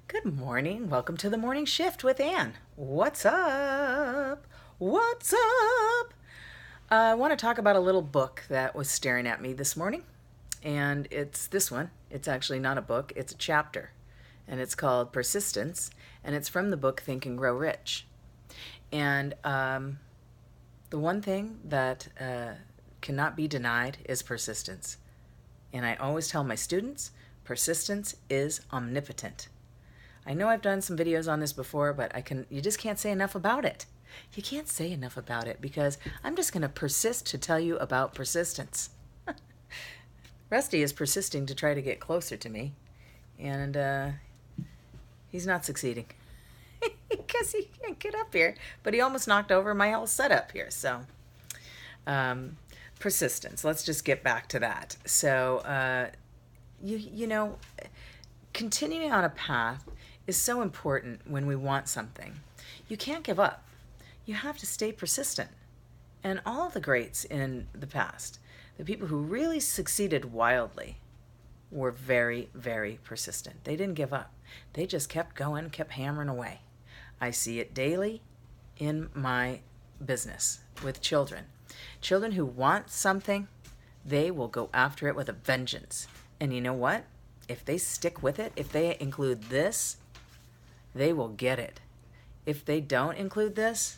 Good morning. Welcome to the morning shift with Ann. What's up? What's up? I want to talk about a little book that was staring at me this morning. And it's this one. It's actually not a book, it's a chapter. And it's called Persistence. And it's from the book Think and Grow Rich. And the one thing that cannot be denied is persistence. And I always tell my students persistence is omnipotent. I know I've done some videos on this before, but you just can't say enough about it. You can't say enough about it because I'm just going to persist to tell you about persistence. Rusty is persisting to try to get closer to me, and he's not succeeding because he can't get up here, but he almost knocked over my whole setup here. So, persistence. Let's just get back to that. So, you know, continuing on a path is so important when we want something. You can't give up. You have to stay persistent. And all of the greats in the past, the people who really succeeded wildly, were very, very persistent. They didn't give up. They just kept going, kept hammering away. I see it daily in my business with children. Children who want something, they will go after it with a vengeance. And you know what? If they stick with it, if they include this, they will get it. If they don't include this,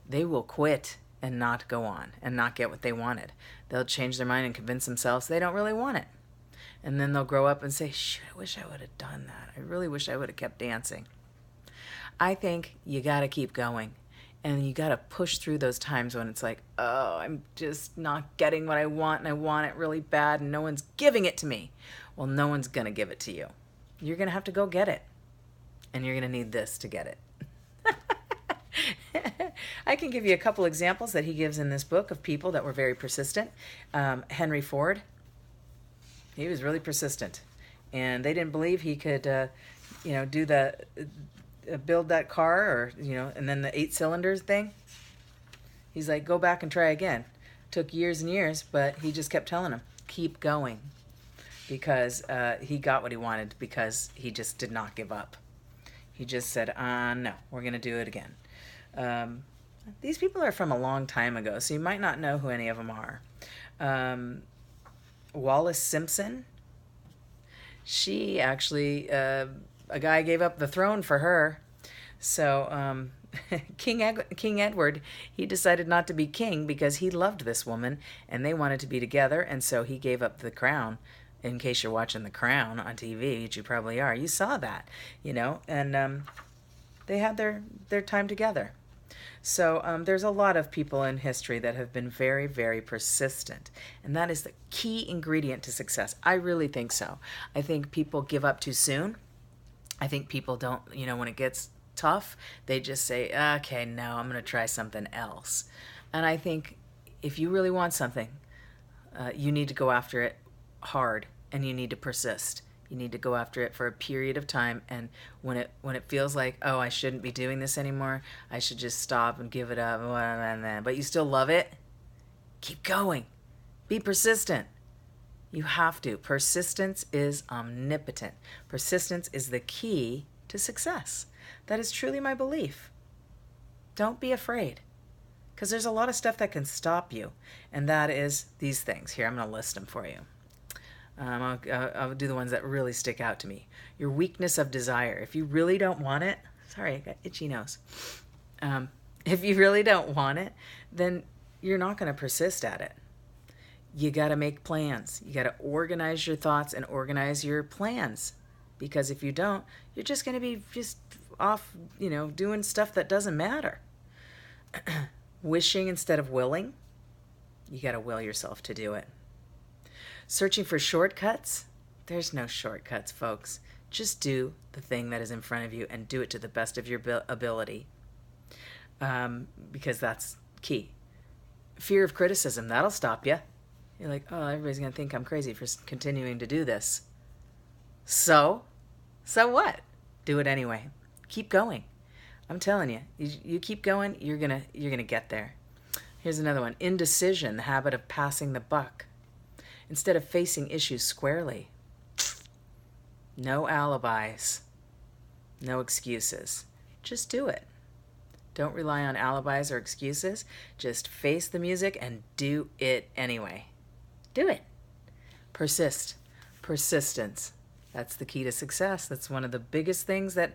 they will quit and not go on and not get what they wanted. They'll change their mind and convince themselves they don't really want it. And then they'll grow up and say, shoot, I wish I would have done that. I really wish I would have kept dancing. I think you got to keep going. And you got to push through those times when it's like, oh, I'm just not getting what I want and I want it really bad and no one's giving it to me. Well, no one's going to give it to you. You're going to have to go get it. And you're going to need this to get it. I can give you a couple examples that he gives in this book of people that were very persistent. Henry Ford, he was really persistent. And they didn't believe he could, do build that car or, and then the 8 cylinders thing. He's like, go back and try again. Took years and years, but he just kept telling them, keep going. Because he got what he wanted because he just did not give up. He just said, no, we're going to do it again. These people are from a long time ago, so you might not know who any of them are. Wallace Simpson, she actually, a guy gave up the throne for her. So King Edward, he decided not to be king because he loved this woman and they wanted to be together, and so he gave up the crown. In case you're watching The Crown on TV, which you probably are, you saw that, and they had their time together. So there's a lot of people in history that have been very, very persistent, and that is the key ingredient to success. I really think so. I think people give up too soon. I think people don't, when it gets tough, they just say, okay, no, I'm going to try something else. And I think if you really want something, you need to go after it hard, and you need to persist. You need to go after it for a period of time, and when it feels like, oh, I shouldn't be doing this anymore, I should just stop and give it up, but you still love it, keep going. Be persistent. You have to. Persistence is omnipotent. Persistence is the key to success. That is truly my belief. Don't be afraid, because there's a lot of stuff that can stop you, and that is these things. Here, I'm going to list them for you. I'll do the ones that really stick out to me. Your weakness of desire. If you really don't want it, sorry, I got itchy nose. If you really don't want it, then you're not going to persist at it. You got to make plans. You got to organize your thoughts and organize your plans. Because if you don't, you're just going to be just off, doing stuff that doesn't matter. Wishing instead of willing. You got to will yourself to do it. Searching for shortcuts? There's no shortcuts, folks. Just do the thing that is in front of you and do it to the best of your ability. Because that's key. Fear of criticism, that'll stop you. You're like, oh, everybody's going to think I'm crazy for continuing to do this. So what? Do it anyway. Keep going. I'm telling you, you keep going, you're gonna get there. Here's another one. Indecision, the habit of passing the buck. Instead of facing issues squarely. No alibis. No excuses. Just do it. Don't rely on alibis or excuses. Just face the music and do it anyway. Do it. Persist. Persistence. That's the key to success. That's one of the biggest things that,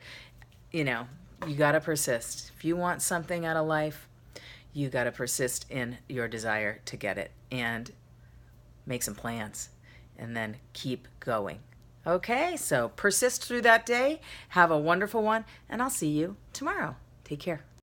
you got to persist. If you want something out of life, you got to persist in your desire to get it and make some plans and then keep going. Okay, so persist through that day. Have a wonderful one, and I'll see you tomorrow. Take care.